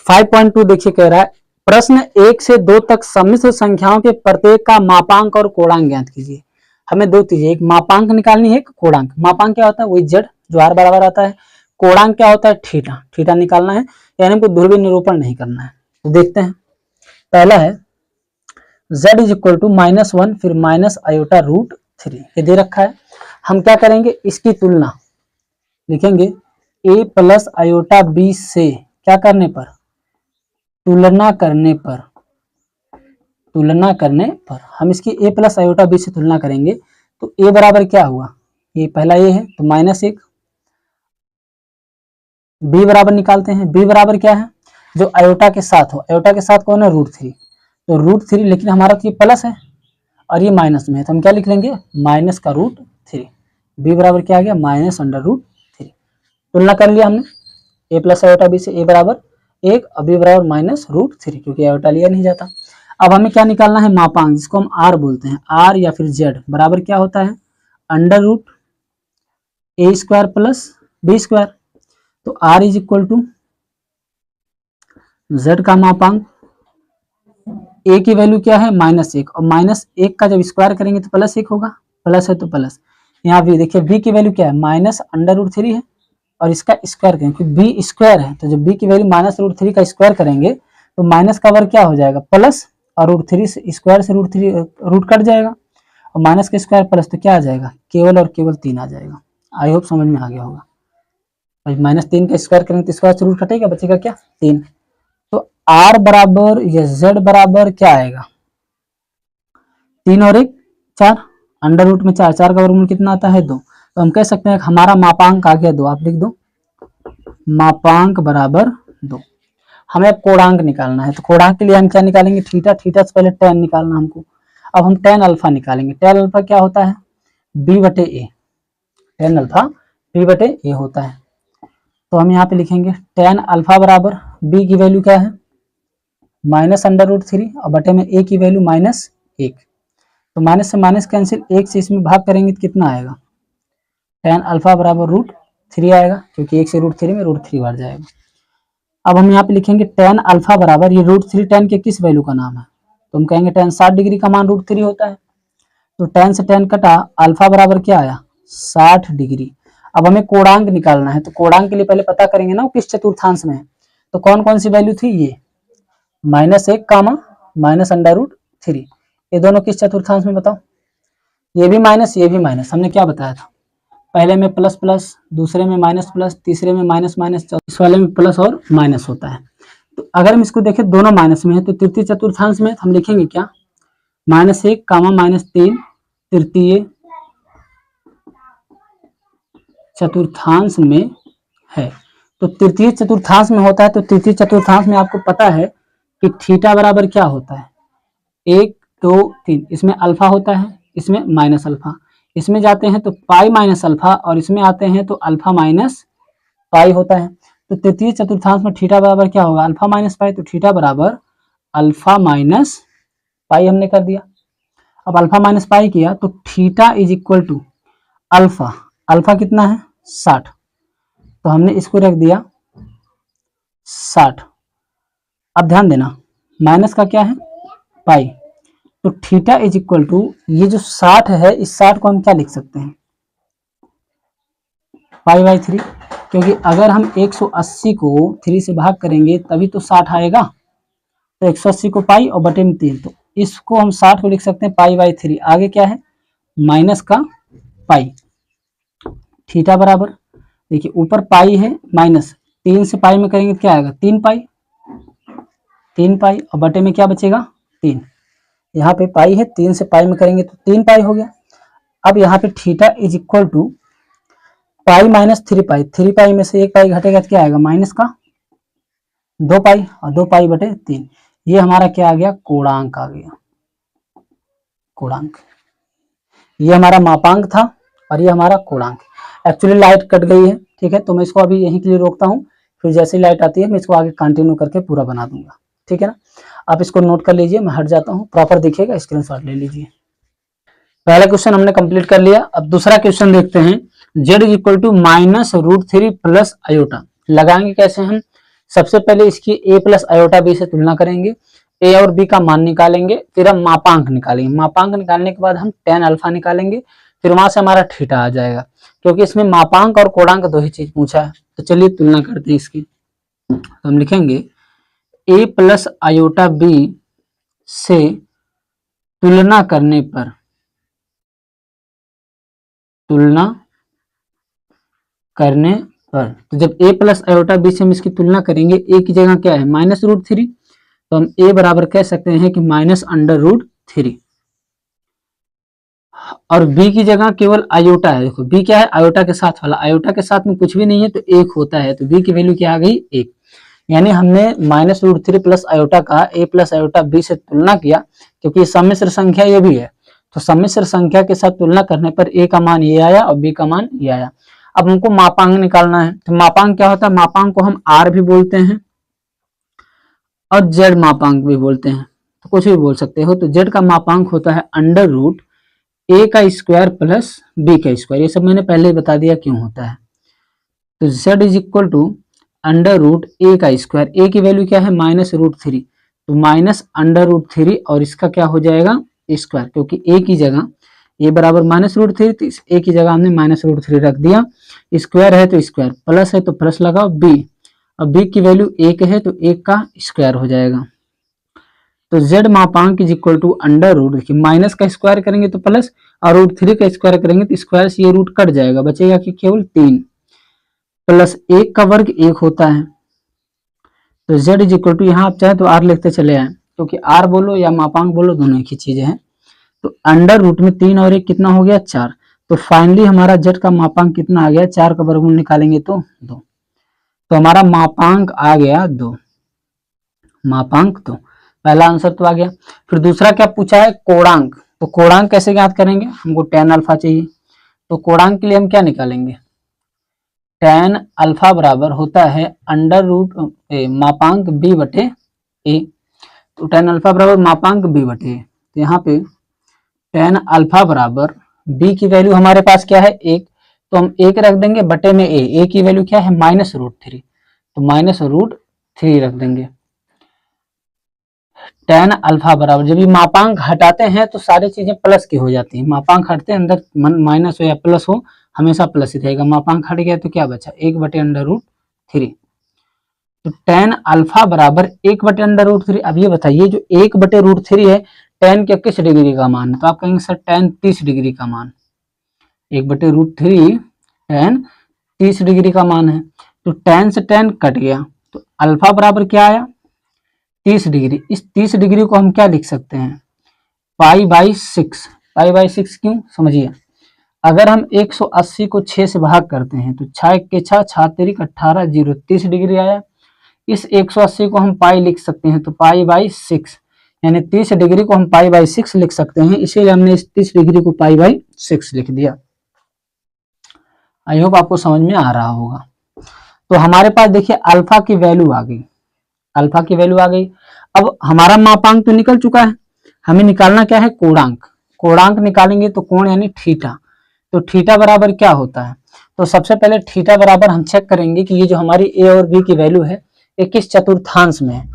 5.2 देखिए कह रहा है प्रश्न 1 से 2 तक सम्मिश्र संख्याओं के प्रत्येक का मापांक और कोणांक ज्ञात कीजिए। हमें दो चीजें, एक मापांक निकालनी है, एक कोणांक। मापांक क्या होता है, वही जेड जो आर बराबर आता है। कोणांक क्या होता है, थीटा, थीटा निकालना है, यानी हमको ध्रुवीय निरूपण नहीं करना है। तो देखते हैं, पहला है z इज इक्वल टू -1 फिर माइनस आयोटा रूट 3, ये दे रखा है। हम क्या करेंगे, इसकी तुलना लिखेंगे a प्लस आयोटा b से, क्या करने पर, तुलना करने पर, तुलना करने पर हम इसकी a प्लस आयोटा b से तुलना करेंगे तो a बराबर क्या हुआ, ये पहला a है तो -1, b बराबर निकालते हैं, b बराबर क्या है, जो आयोटा के साथ हो, आयोटा के साथ कौन है, √3, तो √3, लेकिन हमारा तो ये प्लस है और ये माइनस में है तो हम क्या लिख लेंगे, माइनस का √3, b बराबर क्या आ गया, -√3। तुलना कर लिया हमने a प्लस आयोटा b से, a बराबर 1 और b बराबर -√3, क्योंकि आयोटा लिया नहीं जाता। अब हमें क्या निकालना है, मापांक, जिसको हम r बोलते हैं, r या फिर z बराबर क्या होता है, √a² प्लस b²। तो r is equal to z का मापांक, a की वैल्यू क्या है, -1, और -1 का जब स्क्वायर करेंगे तो +1 होगा, प्लस है तो प्लस। यहाँ भी देखिए b की वैल्यू क्या है, -√3 है, और इसका स्क्वायर करेंगे क्योंकि b स्क्वायर है, तो जब b की वैल्यू -√3 का स्क्वायर करेंगे तो माइनस का वर्ग क्या हो जाएगा, प्लस, और √3 से स्क्वायर से रूट कट जाएगा, और माइनस का स्क्वायर प्लस, तो क्या आ जाएगा, केवल और केवल 3 आ जाएगा। आई होप समझ में आ गया होगा। -3 का स्क्वायर करेंगे तो स्क्वायर से रूट कटेगा, बचेगा क्या, 3। तो r बराबर या z बराबर क्या आएगा, 3 और 1 4, अंडर रूट में 4, 4 का वर्गमूल कितना आता है, 2। तो हम कह सकते हैं हमारा मापांक आ गया 2, आप लिख दो मापांक बराबर 2। हमें कोणांक निकालना है, तो कोणांक के लिए हम क्या निकालेंगे, थीटा, थीटा से पहले tan निकालना हमको। अब हम tan अल्फा निकालेंगे, tan अल्फा क्या होता है, b/a, tan अल्फा b/a होता है। तो हम यहाँ पे लिखेंगे tan अल्फा बराबर b की वैल्यू क्या है, -√3, और बटे में a की वैल्यू -1, तो माइनस से माइनस कैंसिल, 1 से इसमें भाग करेंगे तो कितना आएगा, tan अल्फा बराबर √3 आएगा, क्योंकि 1 से √3 में √3 बढ़ जाएगा। अब हम यहाँ पे लिखेंगे tan अल्फा बराबर, ये √3 tan के किस वैल्यू का नाम है, तो हम कहेंगे tan 60 डिग्री का मान √3 होता है, तो tan से tan कटा, अल्फा बराबर क्या आया, 60 डिग्री। अब हमें कोणांक निकालना है, तो कोणांक के लिए पहले पता करेंगे ना किस चतुर्थांश में है, तो कौन कौन सी वैल्यू थी, ये -1 कामा -√3, ये दोनों किस चतुर्थांश में बताओ, ये भी माइनस, ये भी माइनस। हमने क्या बताया था, पहले में प्लस प्लस, दूसरे में माइनस प्लस, तीसरे में माइनस माइनस, इस वाले में प्लस और माइनस होता है। तो अगर हम इसको देखें दोनों माइनस में है, तो तृतीय चतुर्थांश में हम लिखेंगे क्या, -1 कामा -3 तृतीय चतुर्थांश में है। तो तृतीय चतुर्थांश में होता है, तो तृतीय चतुर्थांश में आपको पता है कि थीटा बराबर क्या होता है, 1 2 3, इसमें अल्फा होता है, इसमें माइनस अल्फा, इसमें जाते हैं तो पाई माइनस अल्फा, और इसमें आते हैं तो अल्फा माइनस पाई होता है। तो तृतीय चतुर्थांश में थीटा बराबर क्या होगा, अल्फा माइनस पाई, तो थीटा बराबर अल्फा माइनस पाई हमने कर दिया। अब अल्फा माइनस पाई किया तो theta is equal to alpha, alpha कितना है 60, तो हमने इसको रख दिया 60। अब ध्यान देना, माइनस का क्या है, पाई, तो थीटा इज इक्वल टू, ये जो 60 है, इस 60 को हम क्या लिख सकते हैं, π/3, क्योंकि अगर हम 180 को 3 से भाग करेंगे तभी तो 60 आएगा, तो 180 को पाई और बटे में 3, तो इसको हम 60 को लिख सकते हैं π/3। आगे क्या है, माइनस का पाई, थीटा बराबर, देखिए ऊपर पाई है, माइनस 3 से पाई में करेंगे तो क्या आएगा, 3 पाई, और बटे में क्या बचेगा, 3। यहाँ पे पाई है, 3 से पाई में करेंगे तो 3 पाई हो गया। अब यहाँ पे theta is equal to pi minus 3 pi, 3 pi में से 1 पाई घटेगा तो क्या आएगा, माइनस का 2 पाई, और 2 पाई बटे 3, ये हमारा क्या आ गया, कोणांक आ गया, कोणांक। ये हमारा मापांक था और ये हमारा कोणांक। एक्चुअली लाइट कट गई है, ठीक है, तो मैं इसको अभी यहीं के लिए रोकता हूँ, फिर जैसे लाइट आती है मैं इसको आगे कंटिन्यू करके पूरा बना दूंगा, ठीक है ना। आप इसको नोट कर लीजिए, मैं हट जाता हूँ, प्रॉपर दिखेगा, स्क्रीनशॉट ले लीजिए। पहला क्वेश्चन हमने कंप्लीट कर लिया। अब दूसरा क्वेश्चन देखते हैं, z is equal to -√3 plus iota. लगाएंगे कैसे हम, सबसे पहले इसकी a प्लस आयोटा b से तुलना करेंगे, a और b का मान निकालेंगे, फिर हम मापांक निकालेंगे, मापांक निकालने के बाद हम tan अल्फा निकालेंगे, फिर वहां से हमारा थीटा आ जाएगा, क्योंकि इसमें मापांक और कोणांक दो ही चीज पूछा है। तो चलिए तुलना करते हैं इसकी। तो हम लिखेंगे a प्लस आयोटा b से तुलना करने पर, तुलना करने पर, तो जब a प्लस आयोटा b से हम इसकी तुलना करेंगे, a की जगह क्या है -√3, तो हम a बराबर कह सकते हैं कि -√3, और b की जगह केवल आयोटा है। देखो b क्या है, आयोटा के साथ वाला, आयोटा के साथ में कुछ भी नहीं है तो 1 होता है, तो b की वैल्यू क्या आ गई 1। यानी हमने -√3 प्लस आयोटा का a प्लस आयोटा b से तुलना किया, क्योंकि सम्मिश्र संख्या ये भी है, तो सम्मिश्र संख्या के साथ तुलना करने पर a का मान ये आया और b का मान ये आया। अब हमको मापांक निकालना है, तो मापांक क्या होता है, मापांक को हम r भी बोलते हैं और z मापांक भी बोलते हैं, तो कुछ भी बोल सकते हो। तो z का मापांक होता है √a का स्क्वायर प्लस b का स्क्वायर, ये सब मैंने पहले ही बता दिया क्यों होता है। तो z is equal to √a का स्क्वायर, a की वैल्यू क्या है -√3, तो -√3 और इसका क्या हो जाएगा स्क्वायर, क्योंकि a की जगह a बराबर -√3, तो इस a की जगह हमने -√3 रख दिया, स्क्वायर है तो स्क्वायर, प्लस है तो प्लस लगाओ b, अब b की वैल्यू 1 है तो 1 का स्क्वायर हो जाएगा। तो z मापांक इज इक्वल टू √, देखिए माइनस का स्क्वायर करेंगे तो प्लस और √3 का स्क्वायर करेंगे तो स्क्वायर से ये रूट कट जाएगा, बचेगा कि केवल 3, प्लस 1 का वर्ग 1 होता है। तो z इज इक्वल टू, यहाँ आप चाहे तो r लिखते चले आए, क्योंकि r बोलो या मापांक बोलो दोनों एक ही चीजें हैं। तो √ में 3 और 1 कितना हो गया 4, तो फाइनली हमारा z का मापांक कितना आ गया, 4 का वर्गमूल निकालेंगे तो 2, तो हमारा मापांक आ गया 2, मापांक 2, पहला आंसर तो आ गया। फिर दूसरा क्या पूछा है, कोणांक, तो कोणांक कैसे ज्ञात करेंगे, हमको tan अल्फा चाहिए, तो कोणांक के लिए हम क्या निकालेंगे, tan अल्फा बराबर होता है √ मापांक b बटे a, तो tan अल्फा बराबर मापांक b बटे a, तो यहाँ पे tan अल्फा बराबर b की वैल्यू हमारे पास क्या है 1, तो हम 1 रख देंगे बटे में a की वैल्यू क्या है -√3, तो -√3 रख देंगे। tan अल्फा बराबर, जब ये मापांक हटाते हैं तो सारी चीजें प्लस की हो जाती हैं, मापांक हटते हैं अंदर माइनस हो या प्लस हो हमेशा प्लस ही रहेगा, मापांक हट गया तो क्या बचा 1 बटे √3, तो tan अल्फा बराबर 1 बटे √3। अब ये बताइए जो 1 बटे √3 है tan के किस डिग्री का मान है, तो आप कहेंगे सर tan 30 डिग्री का मान, 1 बटे √3 tan 30 डिग्री का मान है, तो tan से tan कट गया, तो अल्फा बराबर क्या आया 30 डिग्री। इस 30 डिग्री को हम क्या लिख सकते हैं π/6, π/6 क्यों समझिए, अगर हम 180 को 6 से भाग करते हैं तो 6 के 6 6 18 0 30 डिग्री आया, इस 180 को हम पाई लिख सकते हैं तो π/6, यानी 30 डिग्री को हम π/6 लिख सकते हैं, इसीलिए हमने इस 30 डिग्री को π/6 लिख दिया। आई होप आपको समझ में आ रहा होगा। तो हमारे पास देखिए अल्फा की वैल्यू आ गई, अल्फा की वैल्यू आ गई। अब हमारा मापांक तो निकल चुका है, हमें निकालना क्या है कोणांक, कोणांक निकालेंगे तो कोण यानी थीटा, तो थीटा बराबर क्या होता है, तो सबसे पहले थीटा बराबर हम चेक करेंगे कि ये जो हमारी a और b की वैल्यू है ये किस चतुर्थांश में है,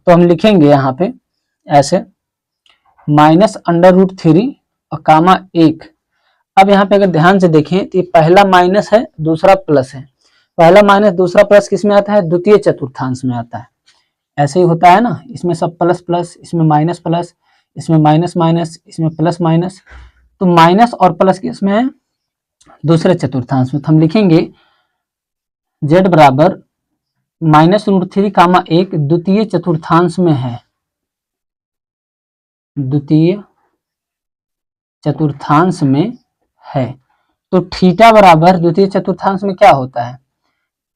तो हम लिखेंगे यहाँ पे ऐसे -√3 और कामा 1। अब यहाँ पे अगर ध्यान से देखें तो ये पहला माइनस है दूसरा प्लस है, पहला माइनस दूसरा प्लस किस में आता है द्वितीय चतुर्थांश में आता है, ऐसे ही होता है ना, इसमें सब प्लस प्लस, इसमें माइनस प्लस, इसमें माइनस माइनस, इसमें प्लस माइनस, तो माइनस और प्लस किसमें है दूसरे चतुर्थांश में, तो हम लिखेंगे z बराबर -√3 कामा 1 द्वितीय चतुर्थांश में है, द्वितीय चतुर्थांश में है, तो थीटा बराबर द्वितीय चतुर्थांश में क्या होता है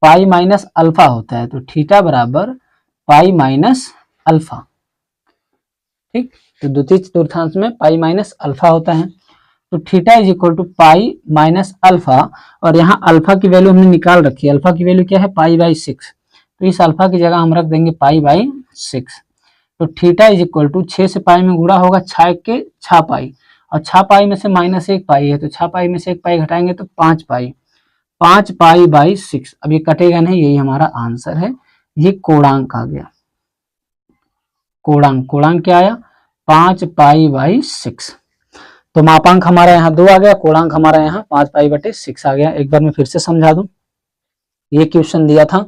पाई माइनस अल्फा होता है, तो थीटा बराबर पाई माइनस अल्फा, ठीक, तो द्वितीय चतुर्थांश में पाई माइनस अल्फा होता है, तो theta is equal to pi minus alpha, और यहाँ अल्फा की वैल्यू हमने निकाल रखी है, अल्फा की वैल्यू क्या है π/6, तो इस अल्फा की जगह हम रख देंगे π/6, तो थीटा इज इक्वल टू 6 से पाई में गुणा होगा 6 के 6 पाई, और 6 पाई में से -1 पाई है, तो 6 पाई में से 1 पाई घटाएंगे तो 5 पाई, 5 π/6, अब ये कटेगा नहीं, यही हमारा आंसर है, ये कोणांक आ गया, कोणांक क्या आया 5 पाई बाई 6। तो मापांक हमारा यहाँ 2 आ गया, कोणांक हमारा यहाँ 5 पाई बटे 6 आ गया। एक बार मैं फिर से समझा दूं, ये क्वेश्चन दिया था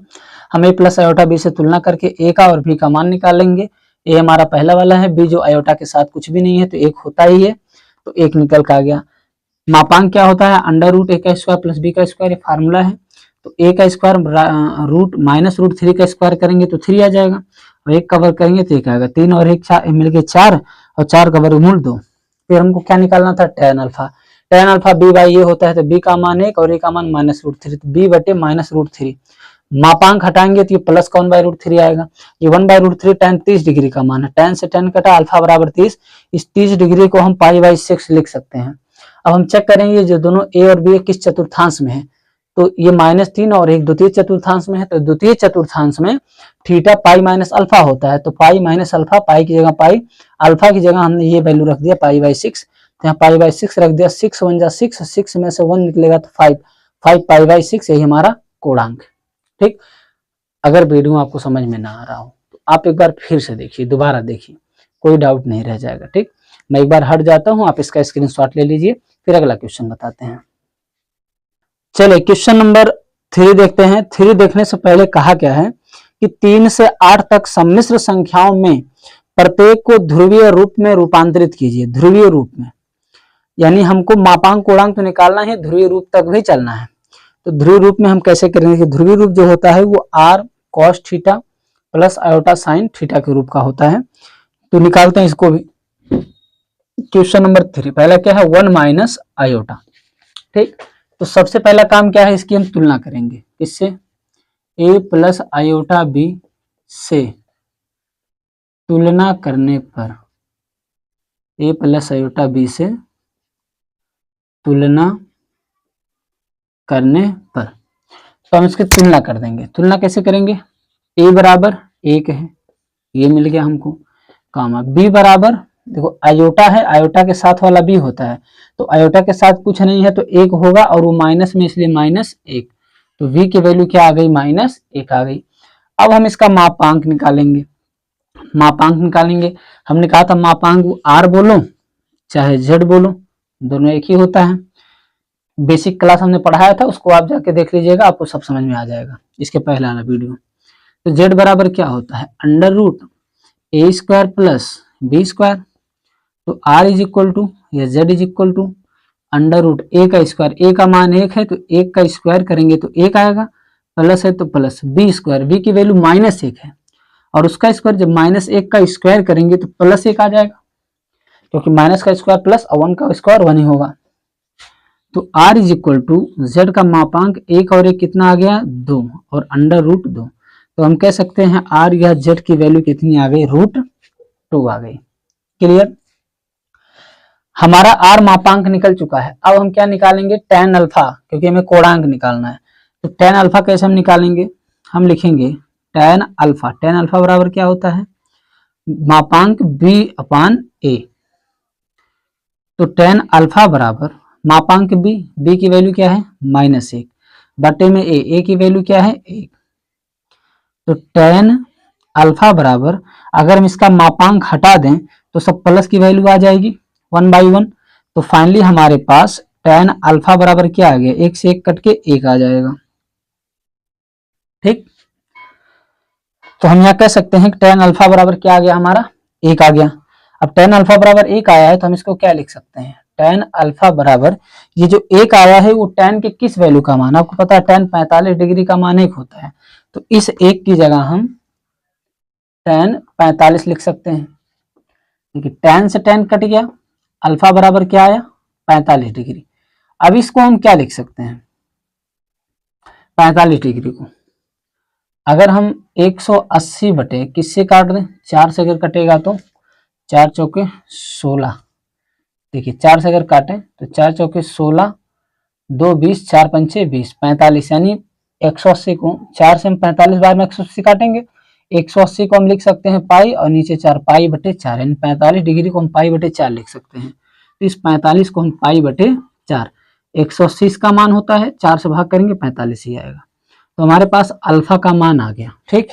हमें प्लस आयोटा बी से तुलना करके ए का और बी का मान निकालेंगे। ए हमारा पहला वाला है, बी जो आयोटा के साथ कुछ भी नहीं है तो एक होता ही है, तो एक निकल का आ गया। मापांक क्या होता है अंडर रूट ए का स्क्वायर प्लस बी का स्क्वायर, ये फार्मूला है। तो ए का स्क्वायर रूट माइनस रूट 3 का स्क्वायर करेंगे तो 3 आ जाएगा, और एक कवर करेंगे तो एक आएगा। 3 और 1 मिलके 4, और 4 का वर्गमूल 2। फिर हमको क्या निकालना था tan alpha. tan alpha b by ये होता है, तो बी का मान 1 और ए का मान माइनस रूट 3, तो बी बटे माइनस रूट 3। मापांक हटाएंगे तो ये प्लस का 1/√3 आएगा। ये 1/√3 tan 30 डिग्री का मान है, tan से tan कटा, अल्फा बराबर 30। इस 30 डिग्री को हम पाई बाई 6 लिख सकते हैं। अब हम चेक करेंगे जो दोनों ए और बी किस चतुर्थांश में है, तो ये -3 और एक द्वितीय चतुर्थांश में है। तो द्वितीय चतुर्थांश में थीटा पाई माइनस अल्फा होता है, तो पाई माइनस अल्फा, पाई की जगह पाई, अल्फा की जगह हमने ये वैल्यू रख दिया पाई बाई 6। तो यहाँ पाई बाई 6 रख दिया, 6 1 जा 6, 6 में से 1 निकलेगा तो 5, 5 पाई बाई 6, यही हमारा कोणांक। ठीक, अगर वीडियो आपको समझ में ना आ रहा हो तो आप एक बार फिर से देखिए, दोबारा देखिए, कोई डाउट नहीं रह जाएगा। ठीक, मैं एक बार हट जाता हूँ, आप इसका स्क्रीनशॉट ले लीजिए, फिर अगला क्वेश्चन बताते हैं। चलिए क्वेश्चन नंबर 3 देखते हैं। 3 देखने से पहले कहा क्या है कि 3 से 8 तक सम्मिश्र संख्याओं में प्रत्येक को ध्रुवीय रूप में रूपांतरित कीजिए। ध्रुवीय रूप में यानी हमको मापांक कोणांक तो निकालना है, ध्रुवीय रूप तक भी चलना है। तो ध्रुवीय रूप में हम कैसे करेंगे, ध्रुवीय रूप जो होता है वो r cos theta plus iota sine theta के रूप का होता है। तो निकालते हैं इसको भी। क्वेश्चन नंबर 3 पहला क्या है 1 माइनस आयोटा। ठीक, तो सबसे पहला काम क्या है, इसकी हम तुलना करेंगे किससे, a प्लस आयोटा बी से तुलना करने पर, a प्लस आयोटा बी से तुलना करने पर, तो हम इसकी तुलना कर देंगे। तुलना कैसे करेंगे, a बराबर 1 है, ये मिल गया हमको, कामा b बराबर, देखो आयोटा है, आयोटा के साथ वाला b होता है, तो आयोटा के साथ कुछ नहीं है तो 1 होगा, और वो माइनस में इसलिए -1, तो v की वैल्यू क्या आ गई -1 आ गई। अब हम इसका मापांक निकालेंगे। मापांक निकालेंगे, हमने कहा था मापांक r बोलो चाहे z बोलो, दोनों एक ही होता है। बेसिक क्लास हमने पढ़ाया था, उसको आप जाके देख लीजिएगा, आपको सब समझ में आ जाएगा, इसके पहले वाला वीडियो। तो z बराबर क्या होता है √a² प्लस b², तो r इज इक्वल टू या z is equal to √a का स्क्वायर, a का मान 1 है तो 1 का स्क्वायर करेंगे तो 1 आएगा, प्लस है तो प्लस b², b की वैल्यू -1 है, और उसका स्क्वायर जब -1 का स्क्वायर करेंगे तो +1 आ जाएगा, क्योंकि माइनस का स्क्वायर प्लस और 1 का स्क्वायर 1 ही होगा। तो r is equal to z का मापांक 1 और 1 कितना आ गया 2, और √2, तो हम कह सकते हैं r या z की वैल्यू कितनी आ गई √2 आ गई। क्लियर, हमारा r मापांक निकल चुका है। अब हम क्या निकालेंगे tan अल्फा, क्योंकि हमें कोणांक निकालना है। तो tan अल्फा कैसे हम निकालेंगे, हम लिखेंगे tan अल्फा बराबर क्या होता है मापांक b/a, तो tan अल्फा बराबर मापांक b की वैल्यू क्या है -1 बटे में a की वैल्यू क्या है 1, तो tan अल्फा बराबर, अगर हम इसका मापांक हटा दें तो सब प्लस की वैल्यू आ जाएगी 1/1, तो फाइनली हमारे पास tan अल्फा बराबर क्या आ गया, 1 से 1 कट के 1 आ जाएगा। ठीक, तो हम यहाँ कह सकते हैं कि tan अल्फा बराबर क्या आ गया हमारा 1 आ गया। अब tan अल्फा बराबर 1 आया है तो हम इसको क्या लिख सकते हैं, tan अल्फा बराबर, ये जो 1 आया है वो tan के किस वैल्यू का मान, आपको पता है tan 45 डिग्री का मान 1 होता है, तो इस 1 की जगह हम tan 45 लिख सकते हैं, क्योंकि tan से tan कट गया, अल्फा बराबर क्या आया 45 डिग्री। अब इसको हम क्या लिख सकते हैं 45 डिग्री को, अगर हम 180 बटे किससे काट दें, 4 से अगर कटेगा तो 4 चौके 16, देखिए 4 से अगर काटें तो 4 चौके 16, 2 20, 4 पंचे 20, 45, यानी 180 को 4 से हम 45 बार में 180 काटेंगे, 180 को हम लिख सकते हैं पाई, और नीचे 4 पाई बटे 4, यानी 45 डिग्री को हम पाई बटे 4 लिख सकते हैं। तो इस 45 को हम पाई बटे 4, 180 इसका मान होता है, 4 से भाग करेंगे 45 ही आएगा, तो हमारे पास अल्फा का मान आ गया। ठीक,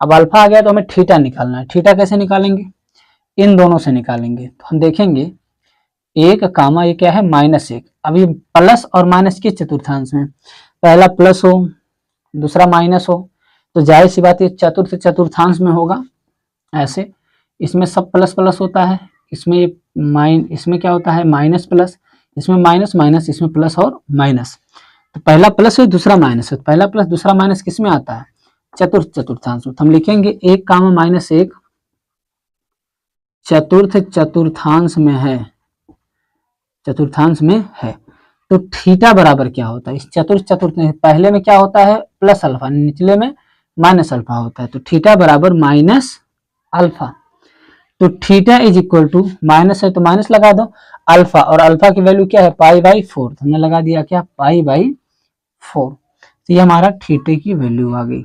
अब अल्फा आ गया तो हमें थीटा निकालना है। थीटा कैसे निकालेंगे, इन दोनों से निकालेंगे। तो हम देखेंगे 1 कामा ये क्या है -1। अब ये प्लस और माइनस किस चतुर्थांश में, पहला प्लस हो दूसरा माइनस हो, तो जाहिर सी बात है चतुर्थ चतुर्थांश में होगा। ऐसे इसमें सब प्लस प्लस होता है, इसमें क्या होता है माइनस प्लस, इसमें माइनस माइनस, इसमें प्लस और माइनस। तो पहला प्लस है दूसरा माइनस है, पहला प्लस दूसरा माइनस किस में आता है, चतुर्थ चतुर्थांश में। तो हम लिखेंगे 1 कामा -1 चतुर्थ चतुर्थांश में है, चतुर्थांश में है। तो थीटा बराबर क्या होता है, इस चतुर्थ चतुर्थ पहले में क्या होता है प्लस अल्फा, निचले में माइनस अल्फा होता है। तो थीटा बराबर माइनस अल्फा। तो theta is equal to, minus है तो माइनस लगा दो, अल्फा, और अल्फा की वैल्यू क्या है π/4, हमने लगा दिया क्या π/4। तो ये हमारा थीटे की वैल्यू आ गई,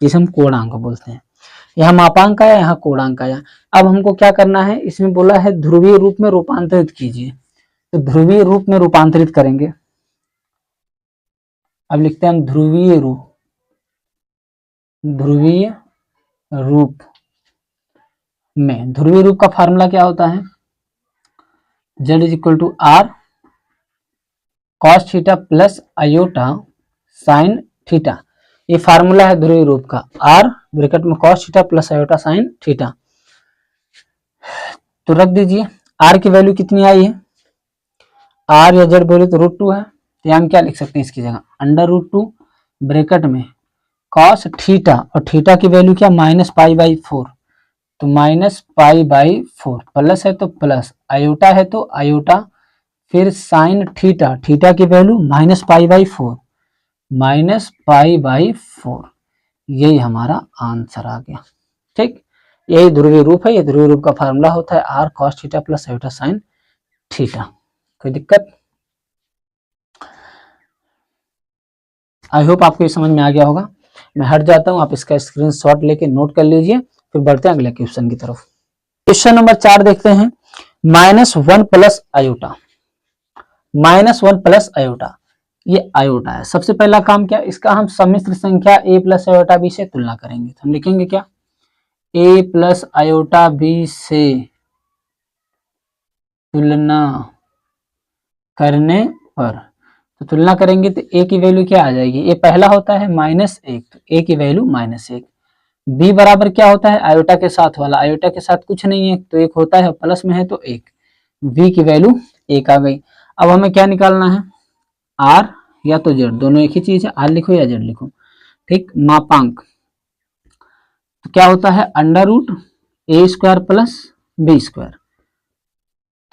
जिसे हम कोणांक बोलते हैं। यहाँ मापांक आया, यहाँ कोणांक आया। अब हमको क्या करना है, इसमें बोला है ध्रुवीय रूप में रूपांतरित कीजिए। तो ध्रुवीय रूप में रूपांतरित करेंगे। अब लिखते हैं हम ध्रुवीय रूप, ध्रुवीय रूप में, ध्रुवीय रूप का फार्मूला क्या होता है, z is equal to r cos theta plus iota sine theta. ये फार्मूला है ध्रुवीय रूप का, आर ब्रैकेट में cos theta plus iota sine theta. तो रख दीजिए, आर की वैल्यू कितनी आई है, आर या जेड बोले तो √2 है। तो हम क्या लिख सकते हैं इसकी जगह, √2 ब्रैकेट में कॉस थीटा, और थीटा की वैल्यू क्या -π/4, तो -π/4, प्लस है तो प्लस, आयोटा है तो आयोटा, फिर साइन थीटा, थीटा की वैल्यू -π/4, -π/4। यही हमारा आंसर आ गया। ठीक, यही ध्रुवीय रूप है, ये ध्रुवीय रूप का फार्मूला होता है r cos theta plus iota sine theta. कोई दिक्कत, आई होप आपको ये समझ में आ गया होगा। मैं हट जाता हूँ, आप इसका स्क्रीनशॉट लेके नोट कर लीजिए, फिर बढ़ते हैं अगले क्वेश्चन की तरफ। क्वेश्चन नंबर 4 देखते हैं, -1 प्लस आयोटा, -1 प्लस आयोटा, ये आयोटा है। सबसे पहला काम क्या, इसका हम सम्मिश्र संख्या a प्लस आयोटा b से तुलना करेंगे। तो हम लिखेंगे क्या, a प्लस आयोटा b से तुलना करने पर, तो तुलना करेंगे तो a की वैल्यू क्या आ जाएगी, a पहला होता है -1, तो a की वैल्यू -1। b बराबर क्या होता है, आयोटा के साथ वाला, आयोटा के साथ कुछ नहीं है तो 1 होता है, प्लस में है तो 1, b की वैल्यू 1 आ गई। अब हमें क्या निकालना है, r या तो z, दोनों एक ही चीज है, r लिखो या z लिखो। ठीक, मापांक तो क्या होता है √a² प्लस b²।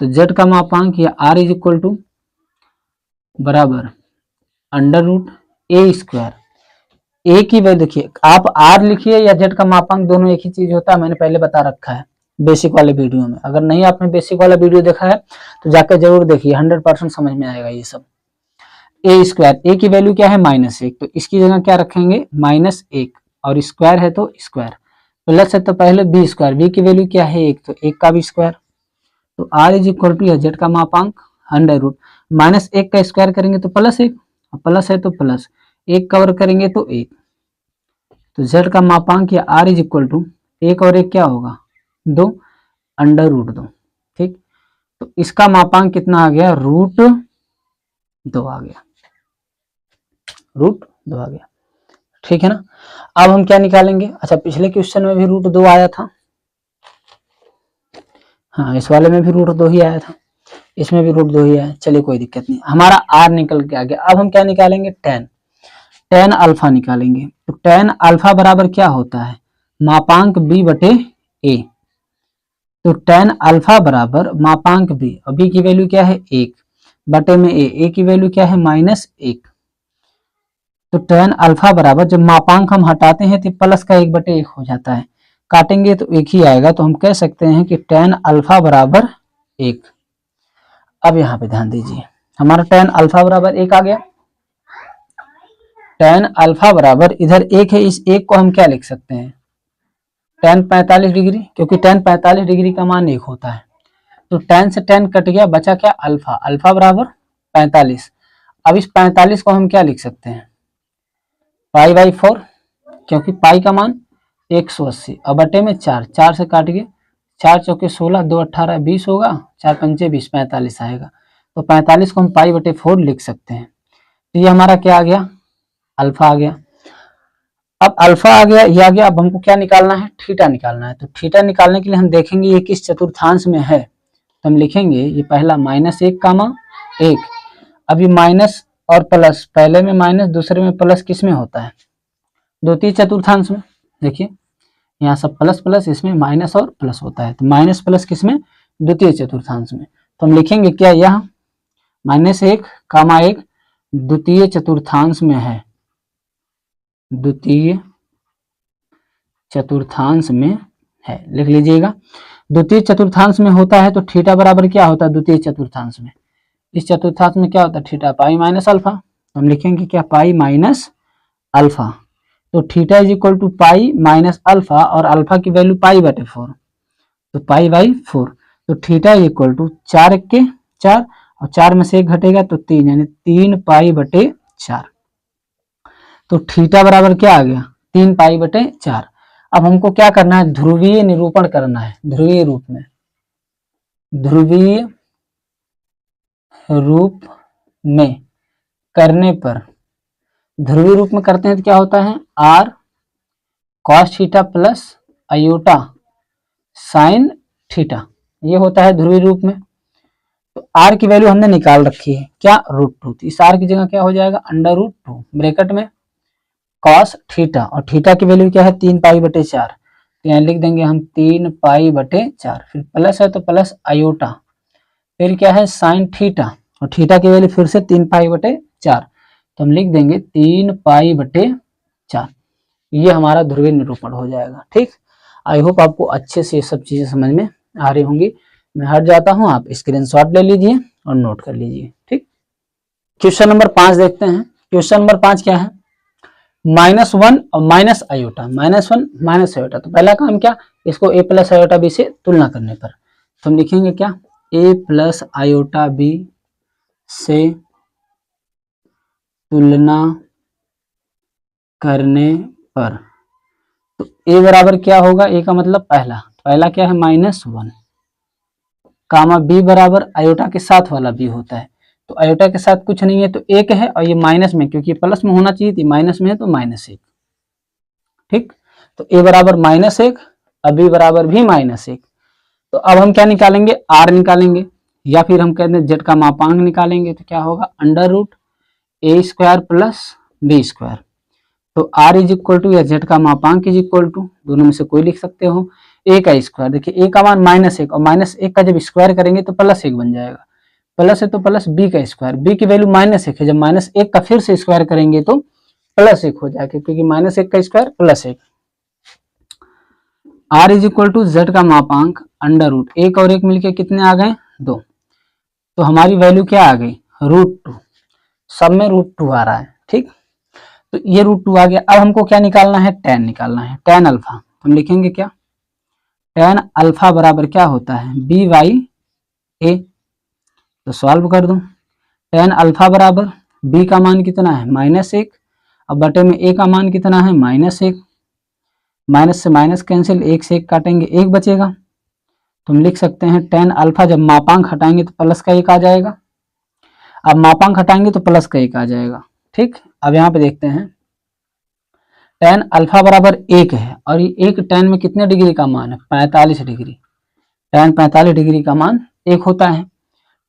तो z का मापांक या r इज इक्वल टू बराबर √a²। a की वैल्यू देखिए, आप r लिखिए या z का मापांक, दोनों एक ही चीज होता है, मैंने पहले बता रखा है बेसिक वाले वीडियो में। अगर नहीं आपने बेसिक वाला वीडियो देखा है तो जाकर जरूर देखिए, 100% समझ में आएगा ये सब। a², a की वैल्यू क्या है -1, तो इसकी जगह क्या रखेंगे -1, और स्क्वायर है तो स्क्वायर, प्लस है तो पहले b², b की वैल्यू क्या है 1, तो 1 का भी स्क्वायर। तो r is equal to, z का मापांक √, -1 का स्क्वायर करेंगे तो +1, प्लस है तो प्लस, 1 कवर करेंगे तो 1, तो z का मापांक या r इज इक्वल टू 1 और 1 क्या होगा 2, √2। ठीक, तो इसका मापांक कितना आ गया, √2 आ गया, √2 आ गया। ठीक है ना। अब हम क्या निकालेंगे, अच्छा पिछले क्वेश्चन में भी √2 आया था, हाँ इस वाले में भी √2 ही आया था, इसमें भी √2 ही आया। चलिए कोई दिक्कत नहीं, हमारा r निकल के आ गया। अब हम क्या निकालेंगे, tan अल्फा निकालेंगे। तो tan अल्फा बराबर क्या होता है, मापांक b/a। तो tan अल्फा बराबर मापांक b, और b की वैल्यू क्या है 1 बटे में a की वैल्यू क्या है -1। तो tan अल्फा बराबर, जब मापांक हम हटाते हैं तो प्लस का 1/1 हो जाता है, काटेंगे तो 1 ही आएगा, तो हम कह सकते हैं कि tan अल्फा बराबर 1। अब यहाँ पे ध्यान दीजिए, हमारा tan अल्फा बराबर 1 आ गया। tan अल्फा बराबर इधर 1 है, इस 1 को हम क्या लिख सकते हैं, tan 45 डिग्री, क्योंकि tan 45 डिग्री का मान 1 होता है। तो tan से tan कट गया, बचा क्या अल्फा, अल्फा बराबर 45। अब इस 45 को हम क्या लिख सकते हैं, π/4, क्योंकि पाई का मान 180 और बटे में 4, 4 से काट के 4 चौके 16, 2 18 20 होगा, 4 पंचे 20, 45 आएगा। तो 45 को हम पाई बटे 4 लिख सकते हैं। तो ये हमारा क्या आ गया, अल्फा आ गया। अब अल्फा आ गया, ये आ गया। अब हमको क्या निकालना है, थीटा निकालना है। तो थीटा निकालने के लिए हम देखेंगे ये किस चतुर्थांश में है। तो हम लिखेंगे ये पहला -1 कामा 1। अब ये माइनस और प्लस, पहले में माइनस दूसरे में प्लस किस में होता है, द्वितीय चतुर्थांश में। देखिए यहाँ सब प्लस प्लस, इसमें माइनस और प्लस होता है। तो माइनस प्लस किस में, द्वितीय चतुर्थांश में। तो हम लिखेंगे क्या, यह -1 कामा 1 द्वितीय चतुर्थांश में है, द्वितीय चतुर्थांश में है, लिख लीजिएगा। द्वितीय चतुर्थांश में होता है तो थीटा बराबर क्या होता है द्वितीय चतुर्थांश में, इस चतुर्थांश में क्या होता है थीटा पाई माइनस अल्फा। तो हम लिखेंगे क्या, पाई माइनस अल्फा। तो theta is equal to pi minus alpha और अल्फा की वैल्यू पाई बटे 4, तो पाई बाई 4। तो थीटा इज इक्वल टू 4 के 4 और 4 में से 1 घटेगा तो 3, यानी 3 पाई बटे 4। तो थीटा बराबर क्या आ गया, 3 पाई बटे 4। अब हमको क्या करना है, ध्रुवीय निरूपण करना है। ध्रुवीय रूप में, ध्रुवीय रूप में करने पर, ध्रुवीय रूप में करते हैं तो क्या होता है, r cos theta plus iota sine theta, ये होता है ध्रुवीय रूप में। तो r की वैल्यू हमने निकाल रखी है क्या, √2। इस r की जगह क्या हो जाएगा, √2 ब्रैकेट में cos थीटा, और थीटा की वैल्यू क्या है 3 पाई बटे 4। तो यहाँ लिख देंगे हम 3 पाई बटे 4, फिर प्लस है तो प्लस आयोटा, फिर क्या है साइन थीटा, और थीटा की वैल्यू फिर से 3 पाई बटे 4। तो हम लिख देंगे 3 पाई बटे 4। ये हमारा ध्रुवीय निरूपण हो जाएगा। ठीक, आई होप आपको अच्छे से ये सब चीजें समझ में आ रही होंगी। मैं हट जाता हूँ, आप स्क्रीनशॉट ले लीजिए और नोट कर लीजिए। ठीक, क्वेश्चन नंबर 5 देखते हैं। क्वेश्चन नंबर 5 क्या है, -1 और माइनस आयोटा, -1 माइनस आयोटा। तो पहला काम क्या, इसको a प्लस आयोटा बी से तुलना करने पर। तो हम लिखेंगे क्या, a प्लस आयोटा बी से तुलना करने पर। तो a बराबर क्या होगा, a का मतलब पहला क्या है -1 कामा b बराबर आयोटा के साथ वाला b होता है। तो आयोटा के साथ कुछ नहीं है तो 1 है, और ये माइनस में, क्योंकि प्लस में होना चाहिए थी, माइनस में है तो -1। ठीक, तो a बराबर -1 और b बराबर भी -1। तो अब हम क्या निकालेंगे, r निकालेंगे, या फिर हम कहते हैं z का मापांक निकालेंगे। तो क्या होगा, √a² प्लस b²। तो r इज इक्वल टू, या z का मापांक इज इक्वल टू, दोनों में से कोई लिख सकते हो, a का स्क्वायर। देखिए a का मान -1 और -1 का जब स्क्वायर करेंगे तो +1 बन जाएगा, प्लस है तो प्लस b का स्क्वायर, b की वैल्यू -1 है, जब -1 का फिर से स्क्वायर करेंगे तो +1 हो जाएगा, क्योंकि -1 का square +1। r is equal to z का मापांक √1 और 1 मिलके कितने आ गए, 2। तो हमारी वैल्यू क्या आ गई, √2, सब में √2 आ रहा है। ठीक, तो ये √2 आ गया। अब हमको क्या निकालना है, tan निकालना है, tan अल्फा। हम लिखेंगे क्या, tan अल्फा बराबर क्या होता है, b/a। तो सॉल्व कर दो, tan अल्फा बराबर b का मान कितना है, -1, अब बटे में a का मान कितना है, -1, माइनस से माइनस कैंसिल, 1 से 1 काटेंगे 1 बचेगा। तो हम लिख सकते हैं tan अल्फा, जब मापांक हटाएंगे तो प्लस का 1 आ जाएगा, अब मापांक हटाएंगे तो प्लस का 1 आ जाएगा। ठीक, अब यहाँ पे देखते हैं tan अल्फा बराबर 1 है, और ये 1 tan में कितने डिग्री का मान है, 45 डिग्री। tan 45 डिग्री का मान 1 होता है।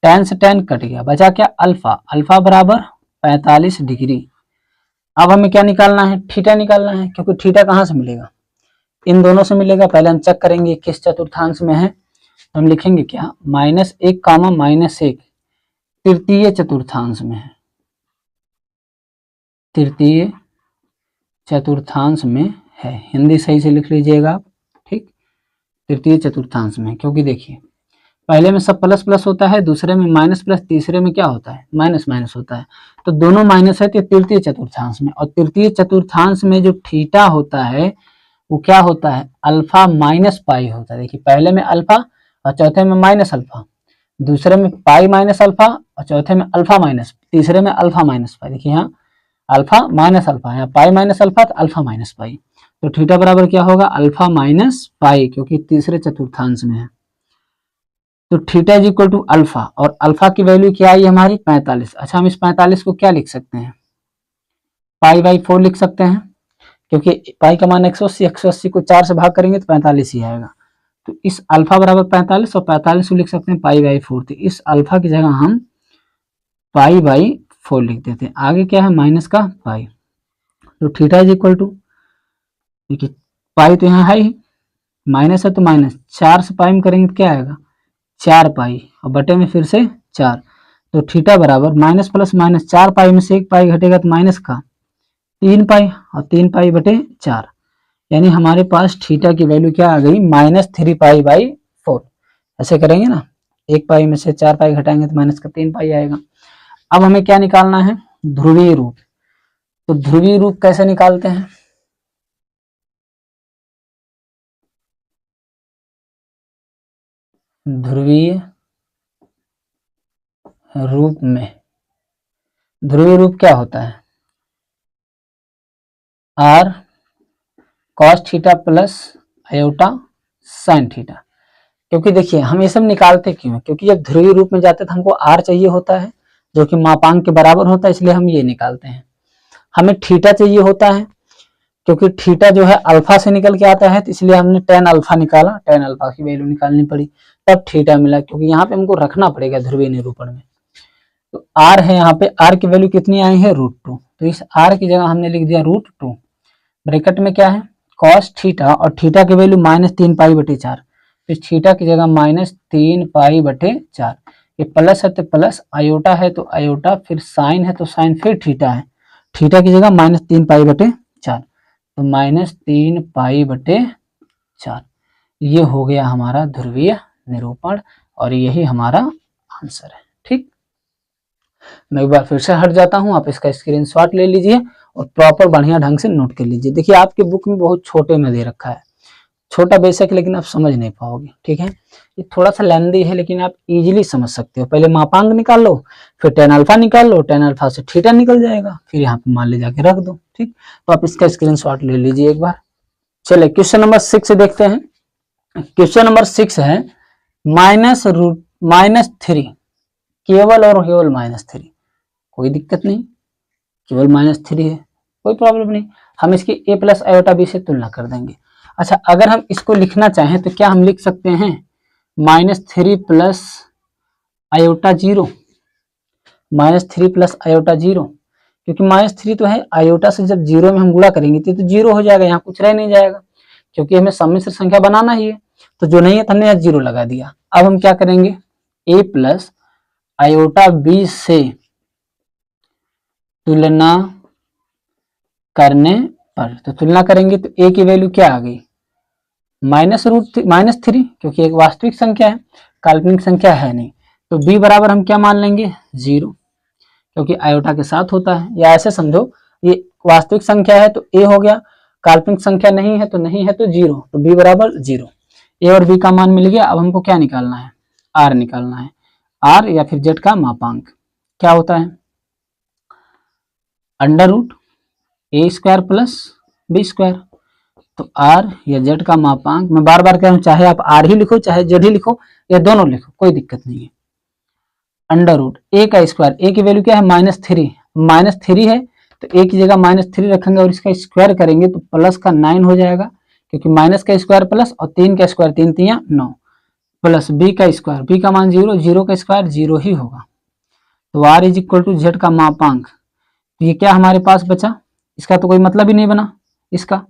tan से tan कट गया, बचा क्या, अल्फा। अल्फा बराबर 45 डिग्री। अब हमें क्या निकालना है, थीटा निकालना है, क्योंकि थीटा कहाँ से मिलेगा, इन दोनों से मिलेगा। पहले हम चेक करेंगे किस चतुर्थांश में है। तो हम लिखेंगे क्या, -1 कामा -1 तृतीय चतुर्थांश में है, तृतीय चतुर्थांश में है। हिंदी सही से लिख लीजिएगा आप। ठीक, तृतीय चतुर्थांश में, क्योंकि देखिए पहले में सब प्लस प्लस होता है, दूसरे में माइनस प्लस, तीसरे में क्या होता है, माइनस माइनस होता है। तो दोनों माइनस है तो तृतीय चतुर्थांश में, और तृतीय चतुर्थांश में जो थीटा होता है वो क्या होता है, अल्फा माइनस पाई होता है। देखिए पहले में अल्फा और चौथे में माइनस अल्फा, दूसरे में पाई माइनस अल्फा और चौथे में अल्फा माइनस, तीसरे में अल्फा माइनस पाई। देखिए यहाँ अल्फा माइनस अल्फा, यहाँ पाई माइनस अल्फा तो अल्फा माइनस पाई। तो थीटा बराबर क्या होगा, अल्फा माइनस पाई, क्योंकि तीसरे चतुर्थांश में है। तो theta is equal to alpha, और अल्फा की वैल्यू क्या आई हमारी 45। अच्छा, हम इस 45 को क्या लिख सकते हैं, पाई बाई 4 लिख सकते हैं, क्योंकि पाई का मान 180, 180 को 4 से भाग करेंगे तो 45 ही आएगा। तो इस अल्फा बराबर 45 और 45 को लिख सकते हैं पाई बाई 4। तो इस अल्फा की जगह हम पाई बाई 4 लिख देते हैं। आगे क्या है, माइनस का पाई। तो थीटा इज इक्वल टू, देखिए पाई तो यहाँ है ही, माइनस है तो माइनस, 4 से पाई में करेंगे तो क्या आएगा, 4 पाई, और बटे में फिर से 4। तो थीटा बराबर माइनस प्लस माइनस, 4 पाई में से 1 पाई घटेगा तो माइनस का 3 पाई, और 3 पाई बटे 4, यानी हमारे पास थीटा की वैल्यू क्या आ गई, -3 पाई बाई 4। ऐसे करेंगे ना, 1 पाई में से 4 पाई घटाएंगे तो माइनस का 3 पाई आएगा। अब हमें क्या निकालना है, ध्रुवीय रूप। तो ध्रुवीय रूप कैसे निकालते हैं, ध्रुवीय रूप में, ध्रुवीय रूप क्या होता है, r cos theta plus iota sine theta. क्योंकि देखिए हम ये सब निकालते क्यों हैं, क्योंकि जब ध्रुवीय रूप में जाते तो हमको आर चाहिए होता है, जो कि मापांक के बराबर होता है, इसलिए हम ये निकालते हैं। हमें थीटा चाहिए होता है, क्योंकि थीटा जो है अल्फा से निकल के आता है, तो इसलिए हमने tan अल्फा निकाला, tan अल्फा की वैल्यू निकालनी पड़ी, तब थीटा मिला, क्योंकि यहाँ पे हमको रखना पड़ेगा ध्रुवीय निरूपण में। तो आर है, यहाँ पे आर की वैल्यू कितनी आई है, √2। तो इस आर की जगह हमने लिख दिया √2, ब्रैकेट में क्या है, कॉस थीटा, और थीटा की वैल्यू -3 पाई बटे 4, तो थीटा की जगह -3 पाई बटे 4। ये प्लस है तो प्लस, आयोटा है तो आयोटा, फिर साइन है तो साइन, फिर थीटा है, थीटा की जगह -3 पाई बटे 4, तो -3 पाई बटे 4। ये हो गया हमारा ध्रुवीय निरूपण, और यही हमारा आंसर है। ठीक, मैं एक बार फिर से हट जाता हूं, आप इसका स्क्रीनशॉट ले लीजिए और प्रॉपर बढ़िया ढंग से नोट कर लीजिए। देखिए आपके बुक में बहुत छोटे में दे रखा है, छोटा बेशक, लेकिन आप समझ नहीं पाओगे। ठीक है, ये थोड़ा सा लेंदी है, लेकिन आप इजीली समझ सकते हो। पहले मापांक निकाल लो, फिर tan अल्फा निकाल लो, tan अल्फा से थीटा निकल जाएगा, फिर यहाँ पे मान ले जाके रख दो। ठीक, तो आप इसका स्क्रीनशॉट ले लीजिए एक बार। चलिए क्वेश्चन नंबर 6 देखते हैं। क्वेश्चन नंबर 6 है -√3, केवल और केवल -3, कोई दिक्कत नहीं, केवल -3 है, कोई प्रॉब्लम नहीं, हम इसकी a प्लस आयोटा b से तुलना कर देंगे। अच्छा, अगर हम इसको लिखना चाहें तो क्या हम लिख सकते हैं, -3 प्लस आयोटा 0, -3 प्लस आयोटा 0, क्योंकि -3 तो है, आयोटा से जब 0 में हम गुणा करेंगे तो 0 हो जाएगा, यहाँ कुछ रह नहीं जाएगा, क्योंकि हमें सम्मिश्र संख्या बनाना ही है। तो जो नहीं है तो हमने यहाँ 0 लगा दिया। अब हम क्या करेंगे, a प्लस आयोटा b से तुलना करने पर, तो तुलना करेंगे तो a की वैल्यू क्या आ गई, -3, क्योंकि एक वास्तविक संख्या है, काल्पनिक संख्या है नहीं। तो b बराबर हम क्या मान लेंगे, 0, क्योंकि आयोटा के साथ होता है। या ऐसे समझो, ये वास्तविक संख्या है तो a हो गया, काल्पनिक संख्या नहीं है तो नहीं है तो 0, तो b बराबर 0। a और b का मान मिल गया। अब हमको क्या निकालना है, r निकालना है, r या फिर z का मापांक क्या होता है, √a² प्लस b²। तो r या z का मापांक, मैं बार बार कह रहा हूं, चाहे आप r ही लिखो चाहे z ही लिखो या दोनों लिखो, कोई दिक्कत नहीं है। √a², a की वैल्यू क्या है, -3, -3 है तो a की जगह -3 रखेंगे और इसका स्क्वायर करेंगे तो प्लस का 9 हो जाएगा, क्योंकि माइनस का स्क्वायर प्लस और 3 का स्क्वायर, 3 3 9, प्लस b का स्क्वायर, b का मान 0, 0 का स्क्वायर 0 ही होगा। तो r is equal to z का मापांक, तो ये क्या हमारे पास बचा, इसका तो कोई मतलब ही नहीं बना, इसका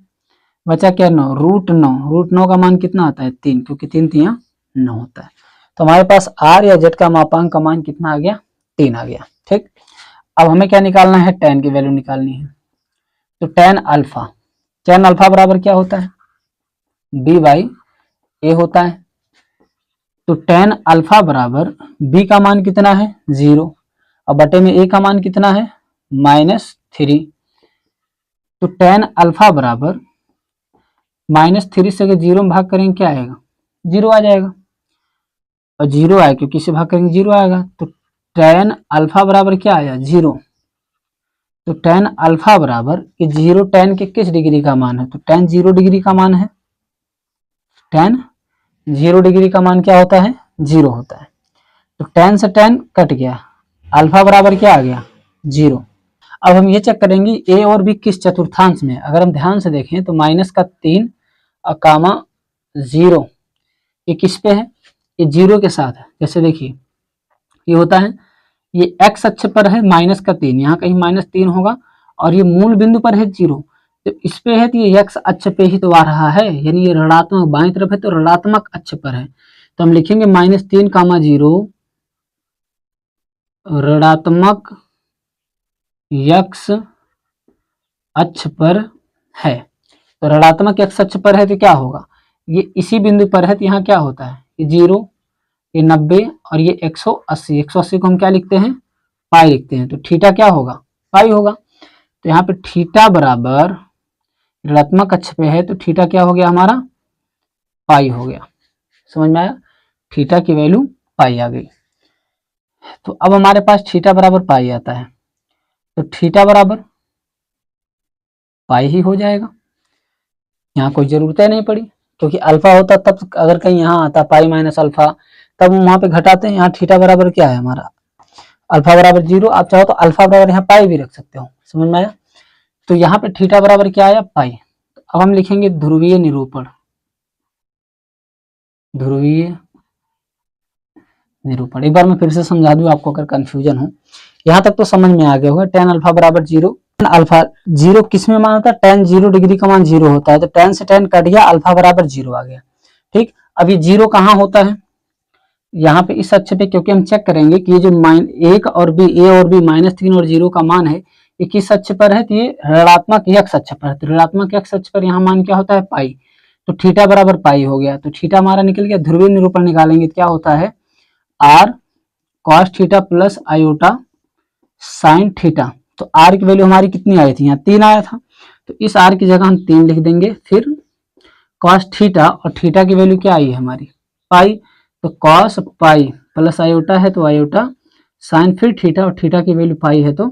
बचा क्या, 9, √9 का मान कितना आता है, 3, क्योंकि 3 3 9 होता है। तो हमारे पास r या z का मापांक का मान कितना आ गया, 3 आ गया। ठीक, अब हमें क्या निकालना है, tan की वैल्यू निकालनी है। तो tan अल्फा बराबर क्या होता है, b बाई a होता है। तो tan अल्फा बराबर b का मान कितना है, 0, और बटे में a का मान कितना है, -3। तो tan अल्फा बराबर -3 से अगर 0 में भाग करेंगे क्या आएगा, 0 आ जाएगा, और 0 आए क्योंकि इसे भाग करेंगे 0 आएगा। तो tan अल्फा बराबर क्या आया, 0, तो tan अल्फा बराबर ये 0 tan के किस डिग्री का मान है, तो tan 0 डिग्री का मान है। tan 0 डिग्री का मान क्या होता है, 0 होता है। तो tan से tan कट गया, अल्फा बराबर क्या आ गया, 0। अब हम ये चेक करेंगे ए और बी किस चतुर्थांश में। अगर हम ध्यान से देखें तो -3 और कामा 0 ये किस पे है, ये 0 के साथ है। जैसे देखिए ये होता है, ये x अक्ष पर है -3, यहाँ कहीं -3 होगा, और ये मूल बिंदु पर है 0, तो इस पे है तो ये x अक्ष पे ही तो आ रहा है, यानी ये ऋणात्मक बाईं तरफ है तो ऋणात्मक अक्ष पर है। तो हम लिखेंगे -3, 0 ऋणात्मक x अक्ष पर है। तो ऋणात्मक x अक्ष पर है तो क्या होगा, ये इसी बिंदु पर है तो यहाँ क्या होता है, ये 0, ये 90 और ये 180। 180 को हम क्या लिखते हैं, पाई लिखते हैं। तो थीटा क्या होगा, पाई होगा। तो यहाँ पे थीटा बराबर ऋणात्मक अक्ष पे है तो थीटा क्या हो गया हमारा, पाई हो गया। समझ में आया, थीटा की वैल्यू पाई आ गई। तो अब हमारे पास थीटा बराबर पाई आता है, तो थीटा बराबर पाई ही हो जाएगा। यहाँ कोई जरूरत नहीं पड़ी, क्योंकि अल्फा होता तब अगर कहीं यहाँ आता पाई माइनस अल्फा तब हम वहां पे घटाते हैं। यहाँ थीटा बराबर क्या है हमारा, अल्फा बराबर 0। आप चाहो तो अल्फा बराबर यहाँ पाई भी रख सकते हो। समझ में आया। तो यहाँ पे थीटा बराबर क्या आया, पाई। तो अब हम लिखेंगे ध्रुवीय निरूपण। ध्रुवीय निरूपण एक बार मैं फिर से समझा दूं आपको अगर कंफ्यूजन हो। यहाँ तक तो समझ में आ गया होगा। tan अल्फा बराबर 0, अल्फा 0 किस में मान होता है, tan 0 डिग्री का मान 0 होता है। तो tan से tan कट गया, अल्फा बराबर 0 आ गया। ठीक, अब ये 0 कहाँ होता है, यहाँ पे इस अक्ष पे, क्योंकि हम चेक करेंगे कि ये जो -1 और b, a और b -3 और 0 का मान है, ये किस अक्ष पर है, तो ये ऋणात्मक x अक्ष पर है। तो ऋणात्मक x अक्ष पर यहाँ मान क्या होता है, पाई। तो थीटा बराबर पाई हो गया। तो थीटा हमारा निकल गया। ध्रुवीय निरूपण निकालेंगे क्या होता है, r cos theta plus iota sine theta. तो r की वैल्यू हमारी कितनी आई थी, यहाँ 3 आया था, तो इस r की जगह हम 3 लिख देंगे। फिर cos थीटा, और थीटा की वैल्यू क्या आई है हमारी, पाई। तो cos पाई प्लस आयोटा है तो आयोटा साइन, फिर थीटा, और थीटा की वैल्यू पाई है तो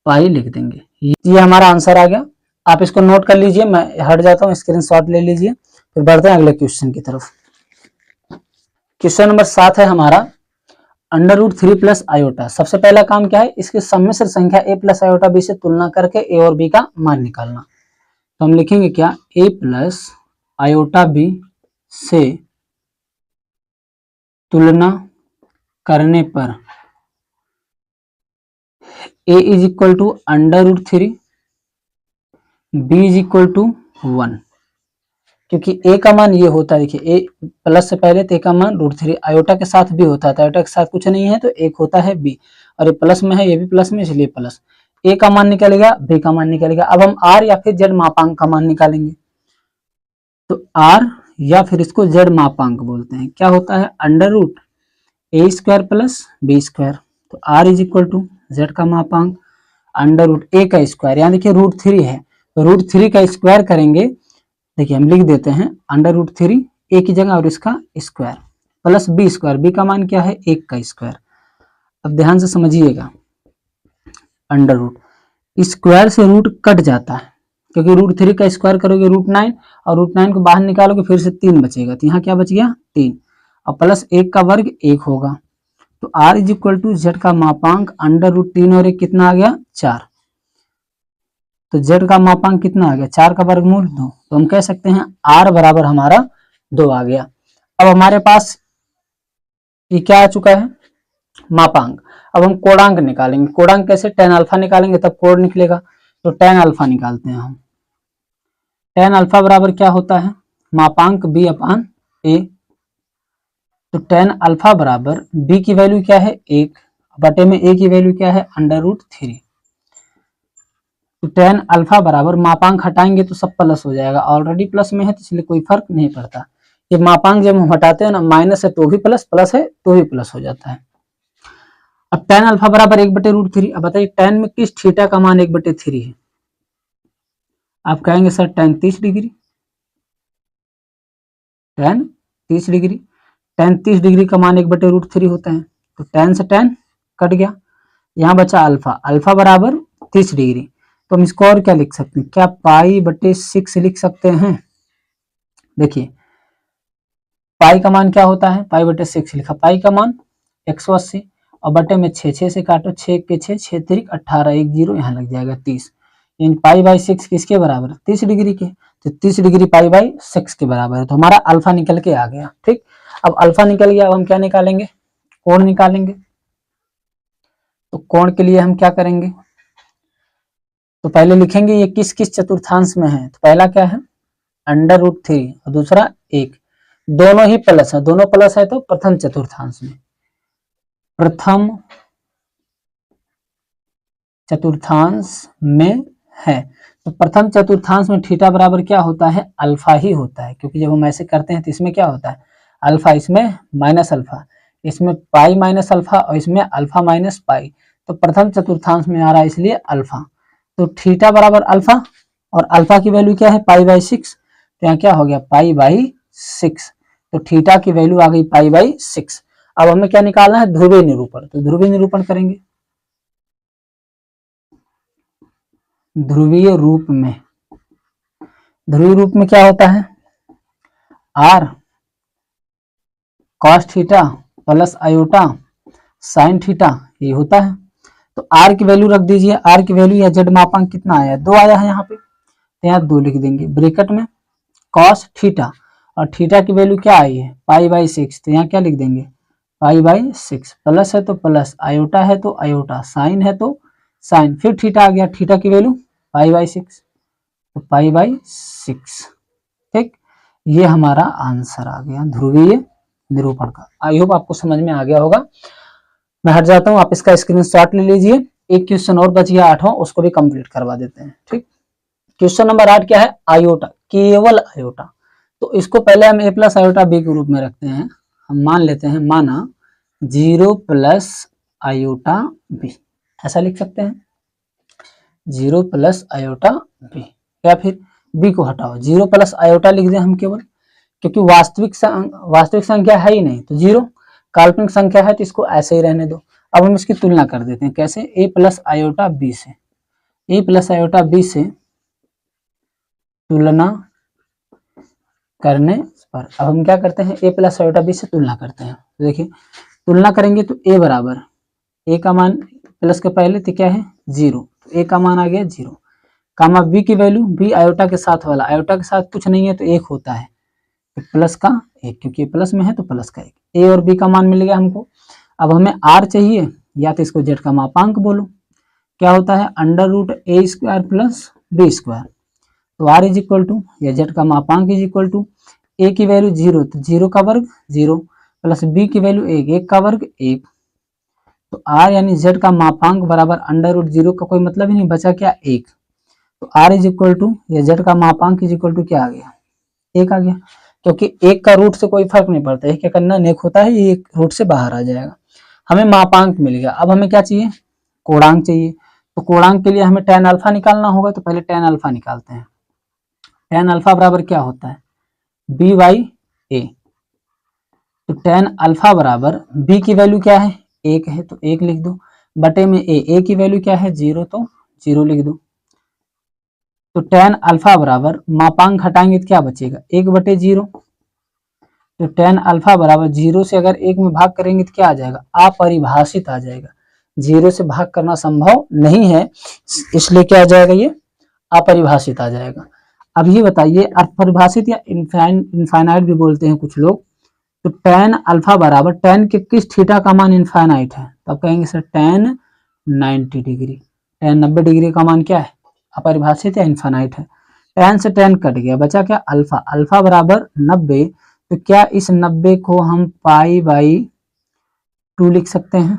पाई लिख देंगे। ये हमारा आंसर आ गया। आप इसको नोट कर लीजिए, मैं हट जाता हूँ, स्क्रीनशॉट ले लीजिए। फिर बढ़ते हैं अगले क्वेश्चन की तरफ। क्वेश्चन नंबर 7 है हमारा √3 प्लस आयोटा। सबसे पहला काम क्या है, इसकी सम्मिश्र संख्या a प्लस आयोटा b से तुलना करके a और b का मान निकालना। तो हम लिखेंगे क्या, a प्लस आयोटा b से तुलना करने पर a is equal to √3, b is equal to 1। क्योंकि a का मान ये होता है, देखिए a प्लस से पहले तो a का मान √3, आयोटा के साथ b होता है, तो आयोटा के साथ कुछ नहीं है तो एक होता है b, और ये प्लस में है, ये भी प्लस में, इसलिए प्लस। a का मान निकलेगा, b का मान निकलेगा। अब हम r या फिर z मापांक का मान निकालेंगे। तो r या फिर इसको z मापांक बोलते हैं, क्या होता है, √a² प्लस b²। तो r is equal to z का मापांक √a का स्क्वायर, यहाँ देखिए √3 है तो √3 का स्क्वायर करेंगे। देखिए हम लिख देते हैं √3 a की जगह और इसका स्क्वायर प्लस b²। b का मान क्या है, 1 का स्क्वायर। अब ध्यान से समझिएगा, अंडर स्क्वायर से रूट कट जाता है, क्योंकि √3 का स्क्वायर करोगे √9, और √9 को बाहर निकालोगे फिर से 3 बचेगा। तो यहाँ क्या बच गया, 3, और प्लस 1 का वर्ग 1 होगा। तो r is equal to z का मापांक √3 और 1 कितना आ गया, 4। तो z का मापांक कितना आ गया, 4 का वर्गमूल 2। तो हम कह सकते हैं r बराबर हमारा 2 आ गया। अब हमारे पास ये क्या आ चुका है, मापांक। अब हम कोणांक निकालेंगे। कोणांक कैसे, tan अल्फा निकालेंगे तब कोण निकलेगा। तो tan अल्फा निकालते हैं हम। tan अल्फा बराबर क्या होता है, मापांक b/a। तो tan अल्फा बराबर b की वैल्यू क्या है, 1 बटे में a की वैल्यू क्या है, √3। तो tan अल्फा बराबर, मापांक हटाएंगे तो सब प्लस हो जाएगा, ऑलरेडी प्लस में है तो इसलिए कोई फर्क नहीं पड़ता। ये मापांक जब हम हटाते हैं ना, माइनस है तो भी प्लस, प्लस है तो भी प्लस हो जाता है। अब tan अल्फा बराबर 1/√3। अब बताइए tan में किस थीटा का मान 1/3 है। आप कहेंगे sir tan 30 degree, tan 30 degree, tan 30 degree का मान 1/√3 होता है। तो tan से tan कट गया, यहाँ बचा अल्फा। अल्फा बराबर 30 डिग्री। तो हम इसको और क्या लिख सकते हैं, क्या पाई बटे 6 लिख सकते हैं। देखिए पाई का मान क्या होता है, पाई बटे 6 लिखा, पाई का मान 180 और बटे में 6, 6 से काटो, 6 के 6, 6 तिरिक 18, 1 0 यहाँ लग जाएगा 30। इन पाई बाई 6 किसके बराबर है, 30 डिग्री के। तो 30 डिग्री पाई बाई 6 के बराबर है, तो हमारा अल्फा निकल के आ गया। ठीक, अब अल्फा निकल गया, अब हम क्या निकालेंगे, कोण निकालेंगे। तो कोण के लिए हम क्या करेंगे, तो पहले लिखेंगे ये किस किस चतुर्थांश में है। तो पहला क्या है, √3 और दूसरा 1, दोनों ही प्लस है, दोनों प्लस है तो प्रथम चतुर्थांश में, प्रथम चतुर्थांश में है। तो प्रथम चतुर्थांश में थीटा बराबर क्या होता है, अल्फा ही होता है, क्योंकि जब हम ऐसे करते हैं तो इसमें क्या होता है अल्फा, इसमें माइनस अल्फा, इसमें पाई माइनस अल्फा और इसमें अल्फा माइनस पाई। तो प्रथम चतुर्थांश में आ रहा है इसलिए अल्फा। तो थीटा बराबर अल्फा और अल्फा की वैल्यू क्या है, पाई बाई 6। तो यहाँ क्या हो गया, पाई बाई 6। तो थीटा की वैल्यू आ गई पाई बाई 6। अब हमें क्या निकालना है, ध्रुवीय निरूपण। तो ध्रुवीय निरूपण करेंगे, ध्रुवीय रूप में, ध्रुवीय रूप में क्या होता है, r cos theta plus iota sine theta, ये होता है। तो आर की वैल्यू रख दीजिए, आर की वैल्यू या जेड मापांक कितना आया, 2 आया है यहाँ पे, तो यहाँ 2 लिख देंगे ब्रैकेट में, कॉस थीटा और थीटा की वैल्यू क्या आई है, पाई बाई 6। तो यहाँ क्या लिख देंगे, पाई बाई 6, प्लस है तो प्लस, आयोटा है तो आयोटा, साइन है तो साइन, फिर थीटा आ गया, थीटा की वैल्यू पाई बाई 6, तो पाई बाई 6। ठीक, ये हमारा आंसर आ गया ध्रुवीय निरूपण का। आई होप आपको समझ में आ गया होगा। मैं हट जाता हूँ, आप इसका स्क्रीनशॉट ले लीजिए। एक क्वेश्चन और बच गया 8वां, उसको भी कंप्लीट करवा देते हैं। ठीक, क्वेश्चन नंबर 8 क्या है, आयोटा, केवल आयोटा। तो इसको पहले हम a प्लस आयोटा बी के रूप में रखते हैं। हम मान लेते हैं, माना 0 प्लस आयोटा बी, ऐसा लिख सकते हैं, 0 प्लस आयोटा बी, या फिर बी को हटाओ, 0 प्लस आयोटा लिख दें हम केवल, क्योंकि वास्तविक संख्या है ही नहीं तो 0, काल्पनिक संख्या है तो इसको ऐसे ही रहने दो। अब हम इसकी तुलना कर देते हैं, कैसे, a प्लस आयोटा बी से, a प्लस आयोटा बी से तुलना करने पर अब हम क्या करते हैं, a प्लस आयोटा बी से तुलना करते हैं। तो देखिए तुलना करेंगे तो a बराबर, a का मान प्लस के पहले तो क्या है 0, तो a का मान आ गया 0, कामा b की वैल्यू, b आयोटा के साथ वाला, आयोटा के साथ कुछ नहीं है तो 1 होता है, तो प्लस का 1, क्योंकि प्लस में है तो प्लस का 1, a और b का मान मिल गया हमको। अब हमें r चाहिए, या तो इसको z का मापांक बोलो, क्या होता है √a² प्लस b स्क्वायर। तो r इज इक्वल टू, या z का मापांक इज इक्वल टू, a की वैल्यू 0 तो 0 का वर्ग 0, प्लस b की वैल्यू 1, 1 का वर्ग 1। तो r यानी z का मापांक बराबर √0 का कोई मतलब ही नहीं बचा, क्या 1। तो r इज इक्वल टू, या z का मापांक इज इक्वल टू क्या आ गया, 1 आ गया, क्योंकि 1 का रूट से कोई फर्क नहीं पड़ता है, क्या करना, एक होता है, ये रूट से बाहर आ जाएगा। हमें मापांक मिल गया। अब हमें क्या चाहिए, कोणांक चाहिए। तो कोणांक के लिए हमें tan अल्फा निकालना होगा, तो पहले tan अल्फा निकालते हैं। tan अल्फा बराबर क्या होता है, b बाई ए। तो tan अल्फा बराबर b की वैल्यू क्या है 1 है, तो 1 लिख दो, बटे में a की वैल्यू क्या है 0, तो 0 लिख दो। तो tan अल्फा बराबर, मापांक हटाएंगे तो क्या बचेगा 1 बटे 0। तो tan अल्फा बराबर 0 से अगर 1 में भाग करेंगे तो क्या आ जाएगा, अपरिभाषित आ जाएगा, 0 से भाग करना संभव नहीं है, इसलिए क्या आ जाएगा, ये अपरिभाषित आ जाएगा। अब ये बताइए, अपरिभाषित या इनफाइनाइट भी बोलते हैं कुछ लोग। तो tan अल्फा बराबर, tan के किस थीटा का मान इनफाइनाइट है, तो आप कहेंगे sir tan 90 degree, tan 90 degree का मान क्या है, अपरिभाषित या इनफाइनाइट है। tan से tan कट गया, बचा क्या अल्फा, अल्फा बराबर 90। तो क्या इस 90 को हम पाई बाई 2 लिख सकते हैं,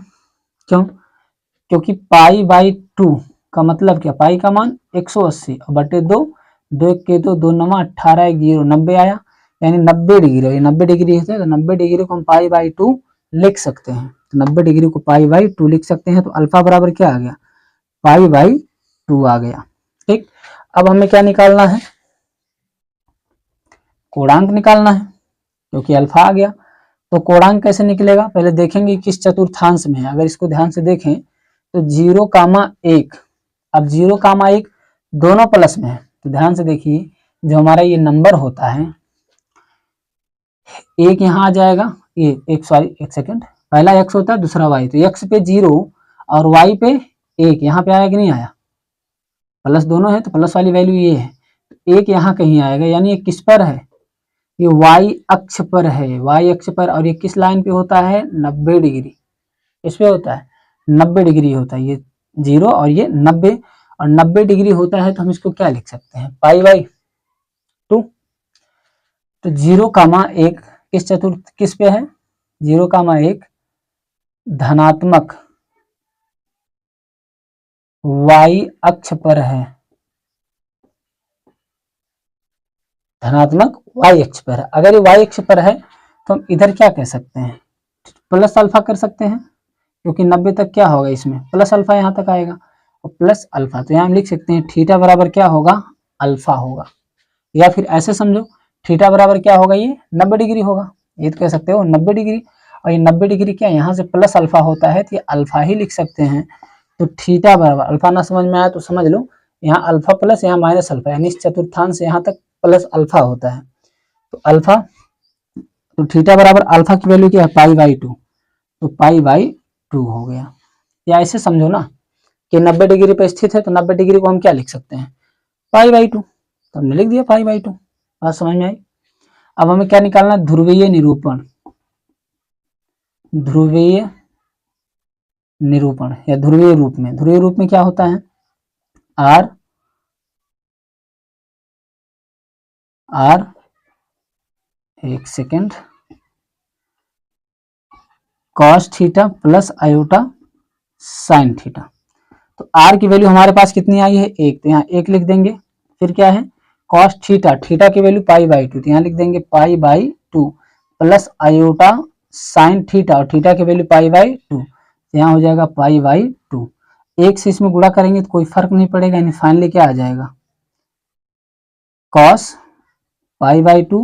क्यों, क्योंकि पाई बाई 2 का मतलब क्या, पाई का मान 180 और बटे 2, 2 के 2, 2 9 18, 1 0, 90 आया, यानी 90 डिग्री, ये 90 डिग्री है, तो 90 डिग्री को हम पाई बाई 2 लिख सकते हैं। तो 90 डिग्री को पाई बाई 2 लिख सकते हैं। तो अल्फा बराबर क्या आ गया, पाई बाई 2 आ गया। ठीक, अब हमें क्या निकालना है, कोणांक निकालना है, क्योंकि अल्फा आ गया। तो कोणांक कैसे निकलेगा, पहले देखेंगे किस चतुर्थांश में है। अगर इसको ध्यान से देखें तो 0, 1 अब 0,1 दोनों प्लस में है, तो ध्यान से देखिए जो हमारा ये नंबर होता है, एक यहाँ आ जाएगा, ये एक सेकंड, पहला x होता है दूसरा y, तो x पे 0 और y पे 1, यहाँ पे आया कि नहीं आया, प्लस दोनों है तो प्लस वाली वैल्यू ये है, तो एक यहाँ कहीं आएगा, यानी ये किस पर है, ये y अक्ष पर है, y अक्ष पर, और ये किस लाइन पे होता है, 90 डिग्री, इस पे होता है 90 डिग्री होता है, ये 0 और ये 90, और 90 डिग्री होता है तो हम इसको क्या लिख सकते हैं, π/2। तो 0,1 किस चतुर्थ किस पे है, 0,1 धनात्मक y अक्ष पर है, धनात्मक y अक्ष पर है। अगर ये y अक्ष पर है तो हम इधर क्या कह सकते हैं, प्लस अल्फा कर सकते हैं, क्योंकि 90 तक क्या होगा, इसमें प्लस अल्फा यहाँ तक आएगा, और प्लस अल्फा, तो यहाँ हम लिख सकते हैं थीटा बराबर क्या होगा, अल्फा होगा। या फिर ऐसे समझो थीटा बराबर क्या होगा, ये 90 डिग्री होगा, ये तो कह सकते हो 90 डिग्री, और ये 90 डिग्री क्या यहाँ से प्लस अल्फा होता है, तो ये अल्फा ही लिख सकते हैं। तो थीटा बराबर, अल्फा ना समझ में आया तो समझ लो, यहाँ अल्फा प्लस यहाँ माइनस अल्फा, यानी इस चतुर्थांश से यहाँ तक प्लस अल्फा होता है, तो अल्फा, तो थीटा बराबर अल्फा की वैल्यू क्या है, π/2, तो π/2 हो गया। या ऐसे समझो ना कि 90 डिग्री पे स्थित है, तो 90 डिग्री को हम क्या लिख सकते हैं, π/2, तो हमने लिख दिया π/2। बात समझ में आई। अब हमें क्या निकालना, ध्रुवीय निरूपण, ध्रुवीय निरूपण या ध्रुवीय रूप में, ध्रुवीय रूप में क्या होता है, r एक second cos theta plus iota sine theta, तो r की वैल्यू हमारे पास कितनी आई है, 1, तो यहाँ 1 लिख देंगे। फिर क्या है, cos थीटा, थीटा की वैल्यू π/2, तो यहाँ लिख देंगे π/2 प्लस आयोटा साइन थीटा, और थीटा की वैल्यू π/2, यहाँ हो जाएगा π/2। 1 से इसमें गुणा करेंगे तो कोई फर्क नहीं पड़ेगा, यानी फाइनली क्या आ जाएगा, cos π/2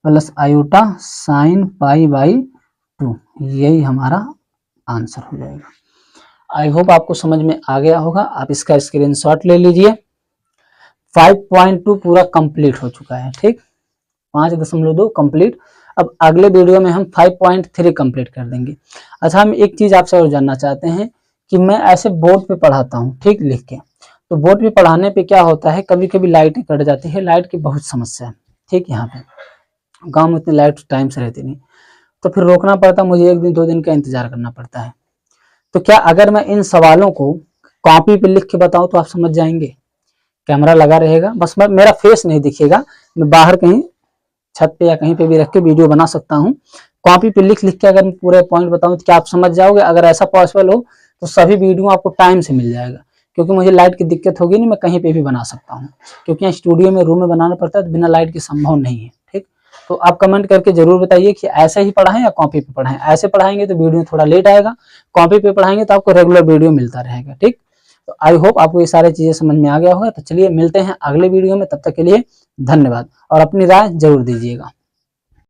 प्लस आयोटा साइन π/2, यही हमारा आंसर हो जाएगा। आई होप आपको समझ में आ गया होगा, आप इसका स्क्रीनशॉट ले लीजिए। 5.2 पूरा कंप्लीट हो चुका है, ठीक, 5.2 कंप्लीट। अब अगले वीडियो में हम 5.3 कंप्लीट कर देंगे। अच्छा, हम एक चीज आपसे और जानना चाहते हैं कि मैं ऐसे बोर्ड पे पढ़ाता हूँ, ठीक, लिख के, तो बोर्ड पे पढ़ाने पे क्या होता है, कभी कभी लाइटें कट जाती है, लाइट की बहुत समस्या है, ठीक, यहाँ पे गाँव में इतनी लाइट टाइम से रहती नहीं, तो फिर रोकना पड़ता, मुझे 1 दिन 2 दिन का इंतजार करना पड़ता है। तो क्या अगर मैं इन सवालों को कॉपी पे लिख के बताऊं तो आप समझ जाएंगे, कैमरा लगा रहेगा, बस मेरा फेस नहीं दिखेगा, मैं बाहर कहीं छत पे या कहीं पे भी रख के वीडियो बना सकता हूँ। कॉपी पे लिख लिख के अगर मैं पूरे पॉइंट बताऊं तो क्या आप समझ जाओगे, अगर ऐसा पॉसिबल हो तो सभी वीडियो आपको टाइम से मिल जाएगा, क्योंकि मुझे लाइट की दिक्कत होगी नहीं, मैं कहीं पे भी बना सकता हूँ, क्योंकि यहाँ स्टूडियो में रूम में बनाना पड़ता है, तो बिना लाइट के संभव नहीं है, ठीक। तो आप कमेंट करके जरूर बताइए कि ऐसे ही पढ़ाएं या कॉपी पे पढ़ाएं। ऐसे पढ़ाएंगे तो वीडियो थोड़ा लेट आएगा, कॉपी पे पढ़ाएंगे तो आपको रेगुलर वीडियो मिलता रहेगा, ठीक। तो आई होप आपको ये सारी चीजें समझ में आ गया होगा। तो चलिए मिलते हैं अगले वीडियो में, तब तक के लिए धन्यवाद, और अपनी राय जरूर दीजिएगा।